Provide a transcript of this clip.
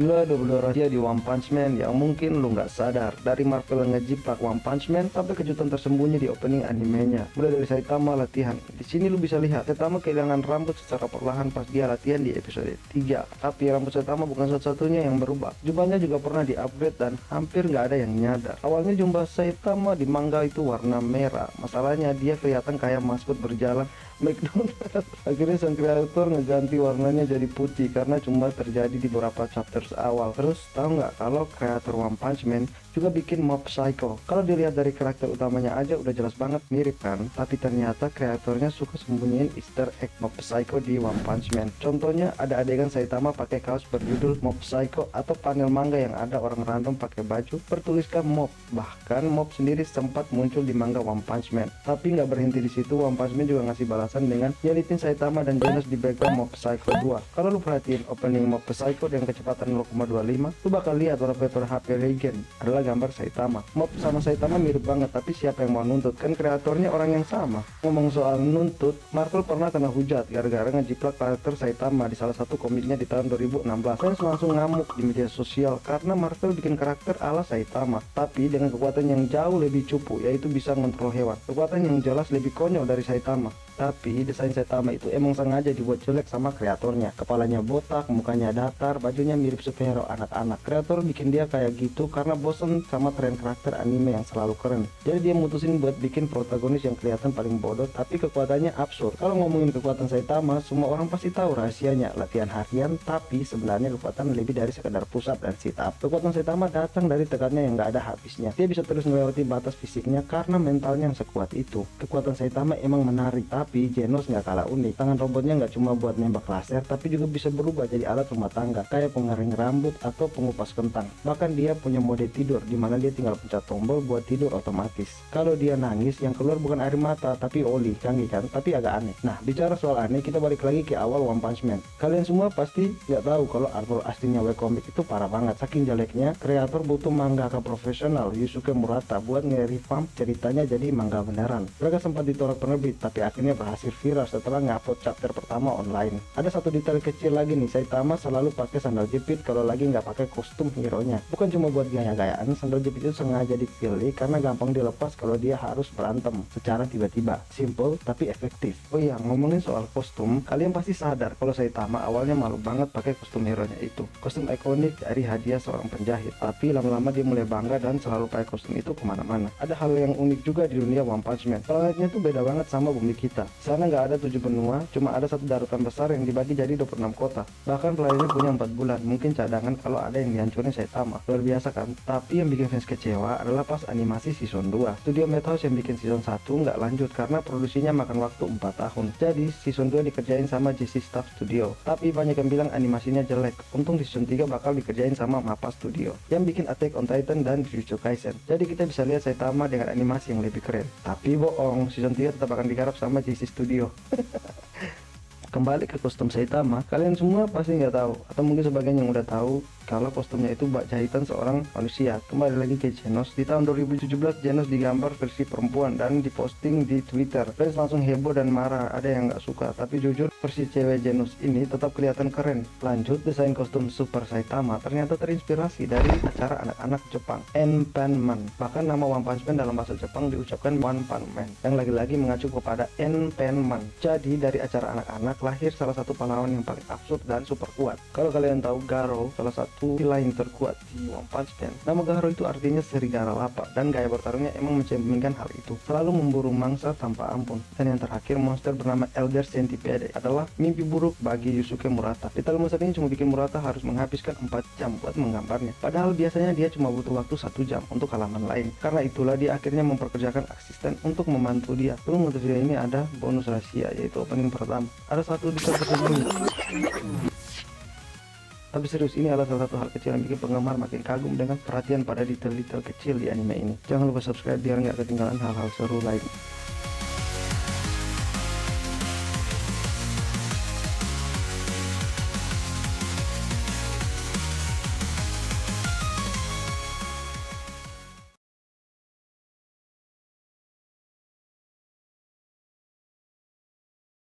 Gila, 22 rahasia di One Punch Man yang mungkin lu nggak sadar. Dari Marvel yang ngejiplak One Punch Man sampai kejutan tersembunyi di opening animenya. Mulai dari Saitama latihan. Di sini lu bisa lihat Saitama kehilangan rambut secara perlahan pas dia latihan di episode 3. Tapi rambut Saitama bukan satu-satunya yang berubah. Jubahnya juga pernah di-upgrade dan hampir nggak ada yang nyadar. Awalnya jubah Saitama di manga itu warna merah. Masalahnya dia kelihatan kayak maskot berjalan McDonald. Akhirnya sang kreator ngeganti warnanya jadi putih karena cuma terjadi di beberapa chapters awal. Terus tahu nggak kalau kreator One Punch Man juga bikin Mob Psycho. Kalau dilihat dari karakter utamanya aja udah jelas banget mirip kan, tapi ternyata kreatornya suka sembunyiin Easter egg Mob Psycho di One Punch Man. Contohnya ada adegan Saitama pakai kaos berjudul Mob Psycho atau panel manga yang ada orang random pakai baju bertuliskan Mob. Bahkan Mob sendiri sempat muncul di manga One Punch Man. Tapi nggak berhenti di situ, One Punch Man juga ngasih balasan dengan nyelitin Saitama dan Genos di background Mob Psycho 2. Kalau lu perhatiin opening Mob Psycho dengan kecepatan 0,25, lu bakal lihat wallpaper HP Regen adalah gambar Saitama. Mob sama Saitama mirip banget, tapi siapa yang mau nuntut? Kan kreatornya orang yang sama. Ngomong soal nuntut, Marvel pernah kena hujat gara-gara ngejiplak karakter Saitama di salah satu komiknya di tahun 2016. Fans langsung ngamuk di media sosial karena Marvel bikin karakter ala Saitama, tapi dengan kekuatan yang jauh lebih cupu, yaitu bisa ngontrol hewan. Kekuatan yang jelas lebih konyol dari Saitama. Tapi desain Saitama itu emang sengaja dibuat jelek sama kreatornya. Kepalanya botak, mukanya datar, bajunya mirip superhero anak-anak. Kreator bikin dia kayak gitu karena bosen sama tren karakter anime yang selalu keren. Jadi dia mutusin buat bikin protagonis yang kelihatan paling bodoh tapi kekuatannya absurd. Kalau ngomongin kekuatan Saitama, semua orang pasti tahu rahasianya, latihan harian, tapi sebenarnya kekuatan lebih dari sekedar push up dan sit up. Kekuatan Saitama datang dari tekannya yang gak ada habisnya. Dia bisa terus melewati batas fisiknya karena mentalnya yang sekuat itu. Kekuatan Saitama emang menarik, tapi Genos nggak kalah unik. Tangan robotnya nggak cuma buat nembak laser, tapi juga bisa berubah jadi alat rumah tangga kayak pengering rambut atau pengupas kentang. Bahkan dia punya mode tidur di mana dia tinggal pencet tombol buat tidur otomatis. Kalau dia nangis, yang keluar bukan air mata tapi oli. Canggih kan? Tapi agak aneh. Nah, bicara soal aneh, kita balik lagi ke awal One Punch Man. Kalian semua pasti nggak tahu kalau artwork aslinya webcomic itu parah banget. Saking jeleknya, kreator butuh mangaka profesional Yusuke Murata buat nge-revamp ceritanya jadi manga beneran. Mereka sempat ditolak penerbit, tapi akhirnya berhasil viral setelah ngupload chapter pertama online. Ada satu detail kecil lagi nih, Saitama selalu pakai sandal jepit kalau lagi nggak pakai kostum hero-nya. Bukan cuma buat gaya-gayaan, sandal jepit itu sengaja dipilih karena gampang dilepas kalau dia harus berantem secara tiba-tiba. Simple tapi efektif. Oh iya, ngomongin soal kostum, kalian pasti sadar kalau Saitama awalnya malu banget pakai kostum hero-nya itu. Kostum ikonik dari hadiah seorang penjahit. Tapi lama-lama dia mulai bangga dan selalu pakai kostum itu kemana-mana. Ada hal yang unik juga di dunia One Punch Man. Planetnya tuh beda banget sama bumi kita. Sana nggak ada 7 benua, cuma ada satu daratan besar yang dibagi jadi 26 kota. Bahkan planetnya punya 4 bulan, mungkin cadangan kalau ada yang dihancurin Saitama. Luar biasa kan? Tapi yang bikin fans kecewa adalah pas animasi season 2. Studio Madhouse yang bikin season 1 nggak lanjut karena produksinya makan waktu 4 tahun. Jadi season 2 dikerjain sama JC Staff Studio. Tapi banyak yang bilang animasinya jelek. Untung di season 3 bakal dikerjain sama MAPPA Studio yang bikin Attack on Titan dan Jujutsu Kaisen. Jadi kita bisa lihat Saitama dengan animasi yang lebih keren. Tapi bohong, season 3 tetap akan digarap sama JC Studio. Kembali ke kostum Saitama, kalian semua pasti nggak tahu, atau mungkin sebagian yang udah tahu kalau kostumnya itu bak jahitan seorang manusia. Kembali lagi ke Genos. Di tahun 2017 Genos digambar versi perempuan dan diposting di Twitter. Fans langsung heboh dan marah, ada yang nggak suka, tapi jujur versi cewek Genos ini tetap kelihatan keren. Lanjut, desain kostum Super Saitama ternyata terinspirasi dari acara anak-anak Jepang, Enpanman. Bahkan nama One Punch Man dalam bahasa Jepang diucapkan One Punch Man, yang lagi-lagi mengacu kepada Enpanman. Jadi dari acara anak-anak lahir salah satu pahlawan yang paling absurd dan super kuat. Kalau kalian tahu Garo, salah satu villain terkuat di One Punch Man. Nama Garo itu artinya serigala lapar dan gaya bertarungnya emang mencerminkan hal itu. Selalu memburu mangsa tanpa ampun. Dan yang terakhir, monster bernama Elder Centipede adalah mimpi buruk bagi Yusuke Murata. Detail monster ini cuma bikin Murata harus menghabiskan 4 jam buat menggambarnya. Padahal biasanya dia cuma butuh waktu 1 jam untuk halaman lain. Karena itulah dia akhirnya memperkerjakan asisten untuk membantu dia. Sebelum untuk video ini ada bonus rahasia, yaitu opening pertama. Ada satu detail tersembunyi. Tapi serius, ini adalah salah satu hal kecil yang bikin penggemar makin kagum dengan perhatian pada detail-detail kecil di anime ini. Jangan lupa subscribe biar nggak ketinggalan hal-hal seru lain.